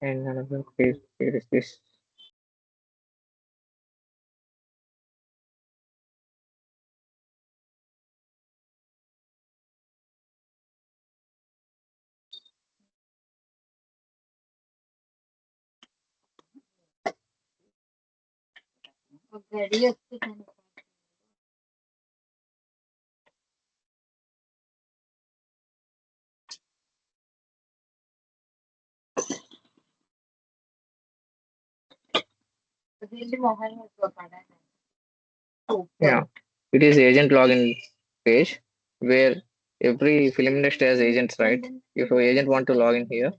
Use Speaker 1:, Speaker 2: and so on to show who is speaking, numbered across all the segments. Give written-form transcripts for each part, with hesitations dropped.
Speaker 1: And another page here is this. Yeah, it is agent login page where every film industry has agents, right? If an agent want to log in here,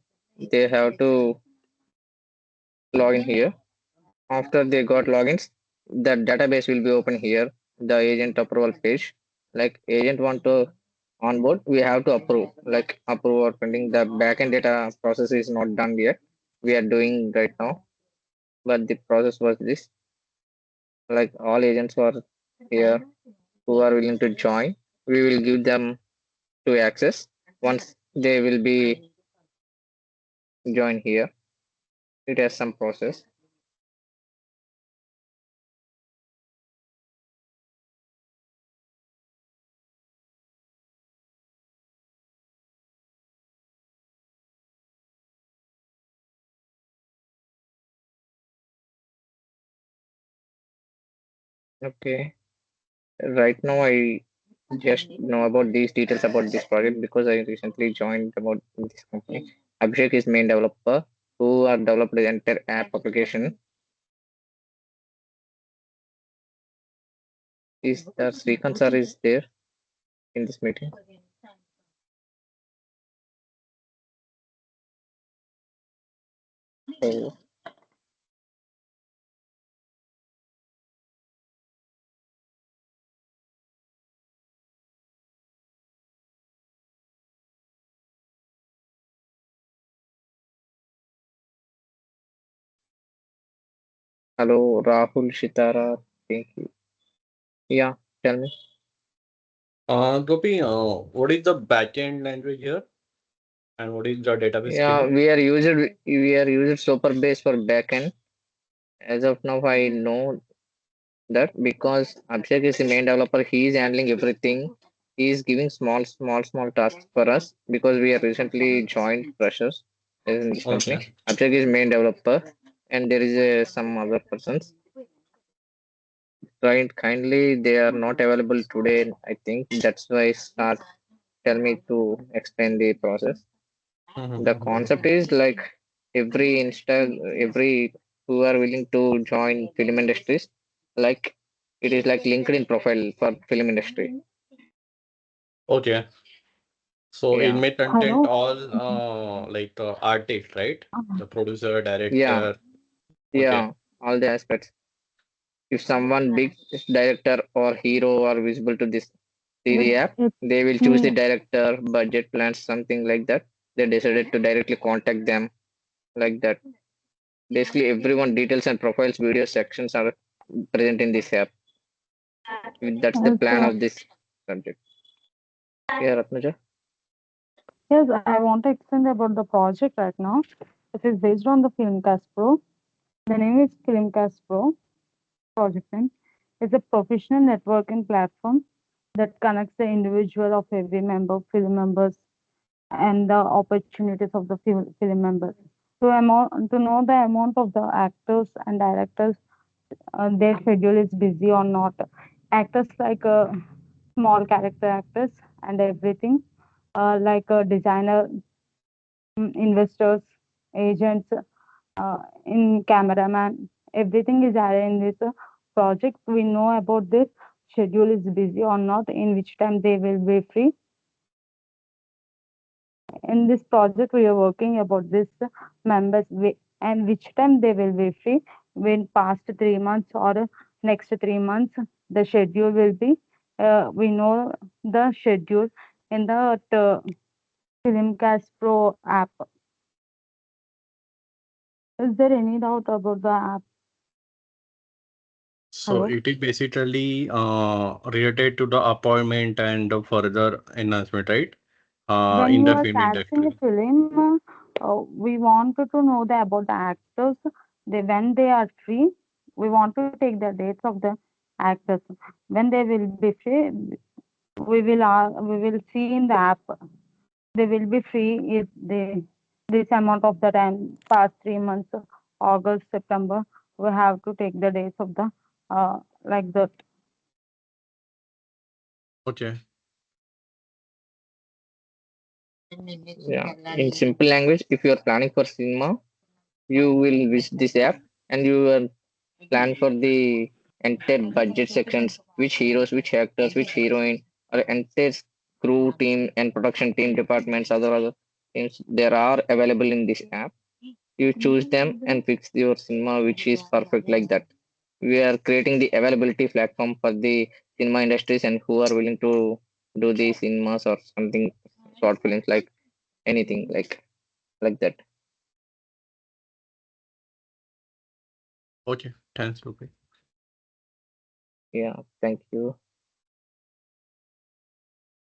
Speaker 1: they have to log in here. After they got logins, the database will be open here, the agent approval page. Like agent want to onboard, we have to approve, like approve or pending. The backend data process is not done yet. We are doing right now, but the process was this. Like all agents are here who are willing to join. We will give them to access. Once they will be join here, it has some process. Okay. Right now, I just know about these details about this project because I recently joined about this company. Abhishek is main developer who are developed the entire app application. Is the Srikanth sir is there in this meeting? Oh, hello, Rahul Shitara. Thank you. Yeah, tell me.
Speaker 2: Gopi, what is the backend language here? And what is the database
Speaker 1: Yeah,
Speaker 2: schema?
Speaker 1: we are using Superbase for backend. As of now, I know that because Abhishek is the main developer, he is handling everything. He is giving small tasks for us because we are recently joined freshers in this company.
Speaker 2: Okay.
Speaker 1: Abhishek is main developer, and there is some other persons. Right, kindly, they are not available today. I think that's why start tell me to explain the process. The concept is like every who are willing to join film industries, like it is like LinkedIn profile for film industry.
Speaker 2: Okay. So it
Speaker 1: Yeah,
Speaker 2: may content
Speaker 3: Hello.
Speaker 2: all like the artist, right? The producer,
Speaker 1: yeah,
Speaker 2: director. Okay.
Speaker 1: yeah, all the aspects. If someone big director or hero are visible to this
Speaker 3: Let,
Speaker 1: TV app,
Speaker 3: let
Speaker 1: they will choose the
Speaker 3: me,
Speaker 1: director, budget plans, something like that. They decided to directly contact them like that. Basically, everyone details and profiles video sections are present in this app. That's the
Speaker 3: yes,
Speaker 1: plan of this subject. Yeah, Ratnaja.
Speaker 3: yes, I want to explain about the project right now. It is based on the Filmcast Pro. The name is Filmcast Pro. Project name. It's a professional networking platform that connects the individual of every member, film members, and the opportunities of the film members. To know the amount of the actors and directors, their schedule is busy or not. Actors like small character actors and everything, like designer, investors, agents, in cameraman, everything is added in this project. We know about this schedule is busy or not, in which time they will be free. In this project, we are working about this members and which time they will be free. When past 3 months or next 3 months, the schedule will be. We know the schedule in the Filmcast Pro app. Is there any doubt about the app?
Speaker 2: So
Speaker 3: Hello?
Speaker 2: it is basically related to the appointment and the further enhancement, right?
Speaker 3: When
Speaker 2: In
Speaker 3: you
Speaker 2: the
Speaker 3: are
Speaker 2: film
Speaker 3: casting a
Speaker 2: industry.
Speaker 3: film, we wanted to know about the actors, when they are free. We want to take the dates of the actors when they will be free. We will see in the app. They will be free if they this amount of the time past 3 months, August, September. We have to take the dates of the like that.
Speaker 2: Okay.
Speaker 1: Yeah, in simple language, if you are planning for cinema, you will visit this app and you will plan for the entire budget sections, which heroes, which actors, which heroine, or entire crew team and production team departments, other teams, there are available in this app. You choose them and fix your cinema, which is perfect like that. We are creating the availability platform for the cinema industries and who are willing to do the cinemas or something, short films, like anything like that.
Speaker 2: Okay. Thanks, Gopi.
Speaker 1: Yeah, thank you.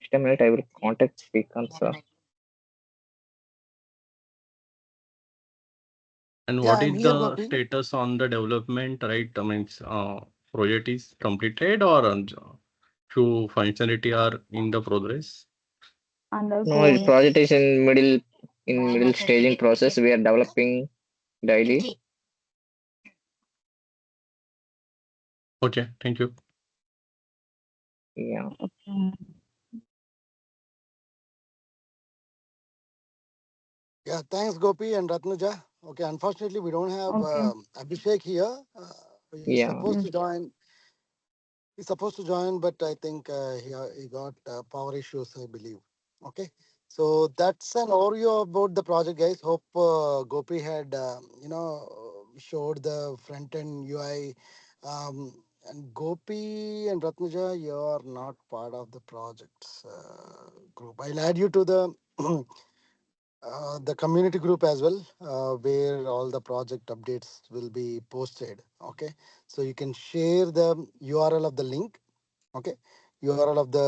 Speaker 1: Just a minute, I will contact Srikanth sir.
Speaker 2: And
Speaker 4: Yeah,
Speaker 2: what
Speaker 4: I'm
Speaker 2: is
Speaker 4: here,
Speaker 2: the
Speaker 4: Gopi.
Speaker 2: status on the development, right? I mean, project is completed or few functionality are in the progress?
Speaker 1: No, the
Speaker 3: Undergoing.
Speaker 1: project is in middle staging process. We are developing daily.
Speaker 2: Okay, thank you.
Speaker 1: Yeah.
Speaker 3: Okay.
Speaker 4: Yeah, thanks, Gopi and Ratnaja. Okay, unfortunately, we don't have
Speaker 3: Okay.
Speaker 4: Abhishek here. He's
Speaker 1: Yeah.
Speaker 4: supposed
Speaker 3: Yes.
Speaker 4: to join. He's supposed to join, but I think he got power issues, I believe. Okay, so that's an overview about the project, guys. Hope Gopi had showed the front end UI. And Gopi and Ratnaja, you are not part of the projects group. I'll add you to the community group as well, where all the project updates will be posted. Okay, so you can share the URL of the link. Okay, URL of the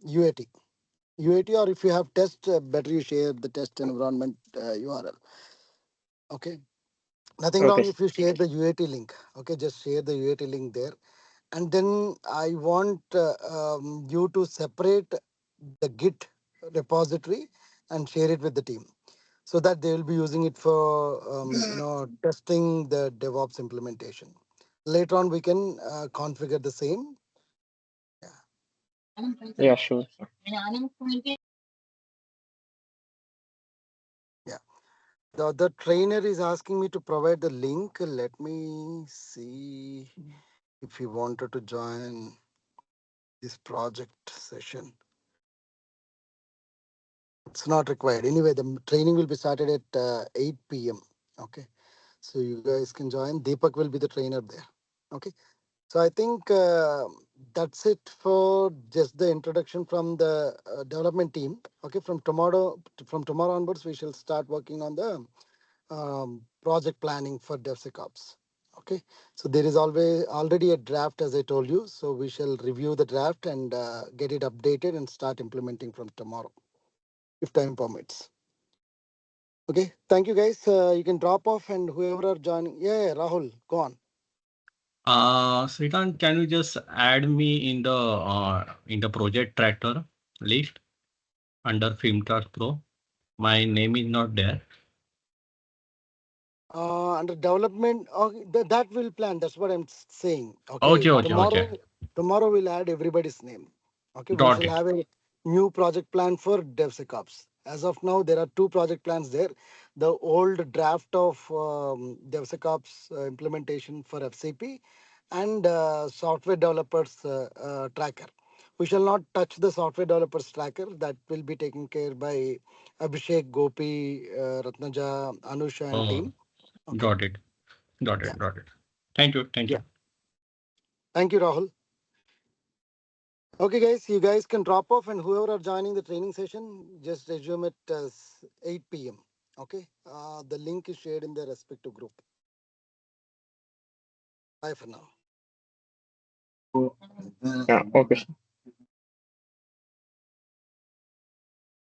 Speaker 4: UAT, or if you have test, better you share the test environment URL. Okay, nothing
Speaker 1: Okay.
Speaker 4: wrong if you share the UAT link. Okay, just share the UAT link there, and then I want you to separate the Git repository and share it with the team, so that they will be using it for testing the DevOps implementation. Later on, we can configure the same.
Speaker 1: Yeah, sure.
Speaker 4: Yeah. The trainer is asking me to provide the link. Let me see if he wanted to join this project session. It's not required. Anyway, the training will be started at 8 p.m. Okay. So you guys can join. Deepak will be the trainer there. Okay. So I think that's it for just the introduction from the development team. Okay. From tomorrow onwards, we shall start working on the project planning for DevSecOps. Okay. So there is already a draft, as I told you. So we shall review the draft and get it updated and start implementing from tomorrow, if time permits. Okay. Thank you, guys. You can drop off, and whoever are joining. Yeah, Rahul, go on.
Speaker 2: Srikant, can you just add me in the project tractor list under Filmcast Pro? My name is not there.
Speaker 4: Under development, that will plan. That's what I'm saying. Okay.
Speaker 2: Okay.
Speaker 4: Tomorrow we'll add everybody's name. Okay. We
Speaker 2: Got
Speaker 4: shall
Speaker 2: it.
Speaker 4: have a new project plan for DevSecOps. As of now, there are two project plans there. The old draft of DevSecOps implementation for FCP and software developers tracker. We shall not touch the software developers tracker. That will be taken care by Abhishek, Gopi, Ratnaja, Anusha, and
Speaker 2: Oh,
Speaker 4: team. Okay.
Speaker 2: got it. Got
Speaker 4: Yeah.
Speaker 2: it. Got it. Thank you. Thank
Speaker 4: Yeah.
Speaker 2: you.
Speaker 4: Thank you, Rahul. Okay, guys, you guys can drop off, and whoever are joining the training session, just resume it as 8 p.m. Okay. The link is shared in the respective group. Bye for now.
Speaker 1: Yeah, okay.